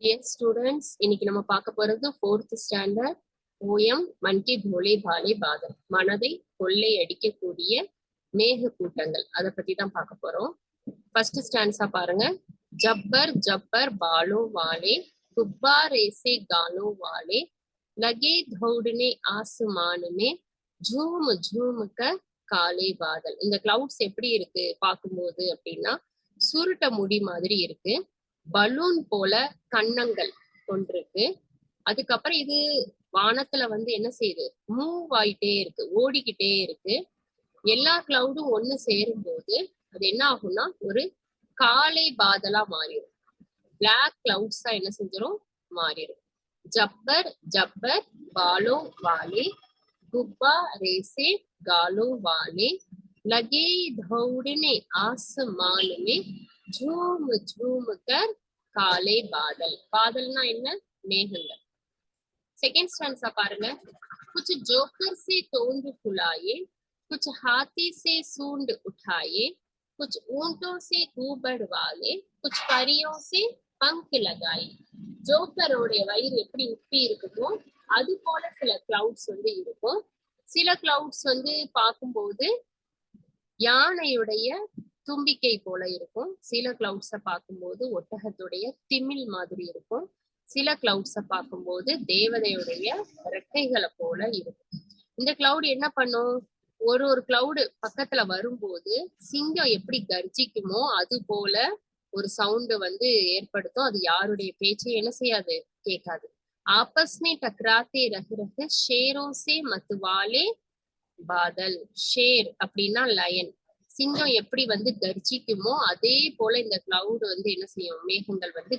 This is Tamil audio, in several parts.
Dear students, இன்னைக்கு நம்ம பார்க்க போறது 4th ஸ்டாண்டர்ட் போயம் மன்கி போலே பாலே பாதல், மனதை கொள்ளை அடிக்கக்கூடிய மேக கூட்டங்கள். அதை பத்தி தான் பார்க்க போறோம். ஃபர்ஸ்ட் ஸ்டான்ஸா பாருங்க. ஜப்பர் ஜப்பர் பாலோ வாலே குப்பார் ஏசே காலோ வாலே லகே தௌடனே ஆசுமான் மே ஜூம் ஜூம் க காலே பாதல். இந்த கிளவுட்ஸ் எப்படி இருக்கு பார்க்கும்போது அப்படின்னா சுருட்ட முடி மாதிரி இருக்கு, பலூன் போல கன்னங்கள் கொண்டிருக்கு. அதுக்கப்புறம் இது வானத்துல வந்து என்ன செய்யுது, மூவ் ஆயிட்டே இருக்கு, ஓடிக்கிட்டே இருக்கு. எல்லா கிளவுடும் ஒண்ணு சேரும் போது அது என்ன ஆகும்னா ஒரு காலை பாதலா மாறிடும். பிளாக் கிளவுட்ஸா என்ன செஞ்சிடும், மாறிடும். ஜப்பர் ஜப்பர் பாலோ வாலே குப்பா ரேசே காலோ வாலே லகே தௌடனே ஆசमान में झूम झूम कर काले बादल. बादलना என்ன, மேகங்கள். सेकंड स्टांजा பாருங்க. कुछ जोकर से तोंद फुलाए कुछ हाथी से सूंड उठाए कुछ ऊंटों से गूबड़ वाले कुछ परियों से पंख लगाए. ஜோக்கரோட வயிறு எப்படி உப்பி இருக்குமோ அது போல சில கிளவுட்ஸ் வந்து இருக்கும். சில கிளவுட்ஸ் வந்து பார்க்கும்போது யானையுடைய தும்பிக்கை போல இருக்கும். சில கிளவுட்ஸை பார்க்கும்போது ஒட்டகத்துடைய திமில் மாதிரி இருக்கும். சில கிளவுட்ஸை பார்க்கும்போது தேவதையுடைய ரெக்கைகளை போல இருக்கும். இந்த கிளவுட் என்ன பண்ணும், ஒரு ஒரு கிளவுடு பக்கத்துல வரும்போது சிங்கம் எப்படி கர்ஜிக்குமோ அது போல ஒரு சவுண்டு வந்து ஏற்படுத்தும். அது யாருடைய பேச்சையும் என்ன செய்யாது, கேட்காது. ஆப்பஸ்மே டக்ராத்தே ரஹ ரஹ ஷேரோ சே மத்வாலே பாதல். ஷேர் அப்படின்னா லயன். சிங்கம் எப்படி வந்து கர்ஜிக்குமோ அதே போல இந்த கிளவுட் வந்து என்ன செய்யும், மேகங்கள் வந்து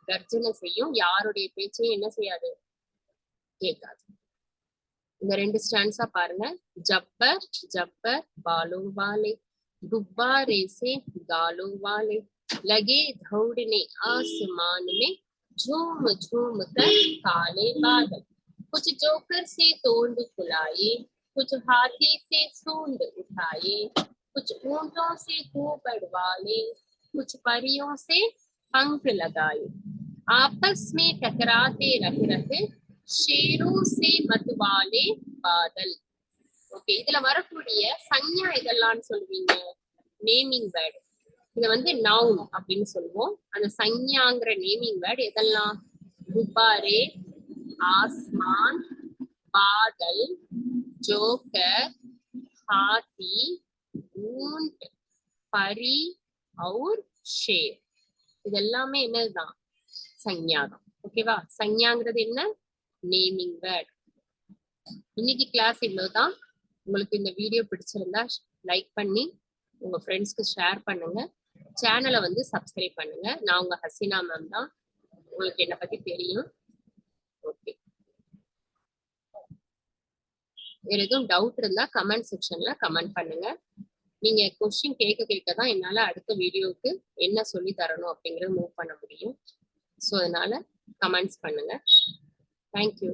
கர்ஜனை செய்யும். யாருடைய பேச்சையும் என்ன செய்யாது, கேட்காது. இந்த ரெண்டு ஸ்டான்ஸா பாருங்க. ஜப்பர் ஜப்பர் பாலோ வாலே गुब्बा रेसे गालो वाले लगे दौड़ने आसमान में झूम झूम कर काले बादल. कुछ जोकर से तोंद फुलाए कुछ हाथी से सूंड उठाए कुछ ऊंटों से गूबड़ वाले कुछ परियों से पंख लगाए. आपस में टकराते रह रहे शेरों से मतवाले बादल. ஓகே, இதுல வரக்கூடிய சஞ்ஞா இதெல்லாம் சொல்லுவீங்க, நேமிங் வேர்டு. இத வந்து நவுன் அப்படின்னு சொல்லுவோம். அந்த சஞ்ஞாங்கிற நேமிங் வேர்டு எதெல்லாம், குப்பாரே, ஆஸ்மான், பாதல், ஜோக்கர், हाथी, ऊंट, परी और शेर. இதெல்லாமே என்னதுதான், சஞ்ஞாதான். ஓகேவா? சஞ்ஞாங்கிறது என்ன, நேமிங் வேர்ட். இன்னைக்கு கிளாஸ் இவ்வளவுதான். உங்களுக்கு இந்த வீடியோ பிடிச்சிருந்தா லைக் பண்ணி உங்க ஃப்ரெண்ட்ஸ்க்கு ஷேர் பண்ணுங்க. சேனலை வந்து சப்ஸ்கிரைப் பண்ணுங்க. நான் உங்க ஹசீனா மேம் தான். உங்களுக்கு என்னை பத்தி தெரியும். ஓகே, வேற எதுவும் டவுட் இருந்தா கமெண்ட் செக்ஷன்ல கமெண்ட் பண்ணுங்க. நீங்க கொஸ்டின் கேட்க தான் என்னால அடுத்த வீடியோவுக்கு என்ன சொல்லி தரணும் அப்படிங்கறத மூவ் பண்ண முடியும். ஸோ அதனால கமெண்ட்ஸ் பண்ணுங்க. தேங்க்யூ.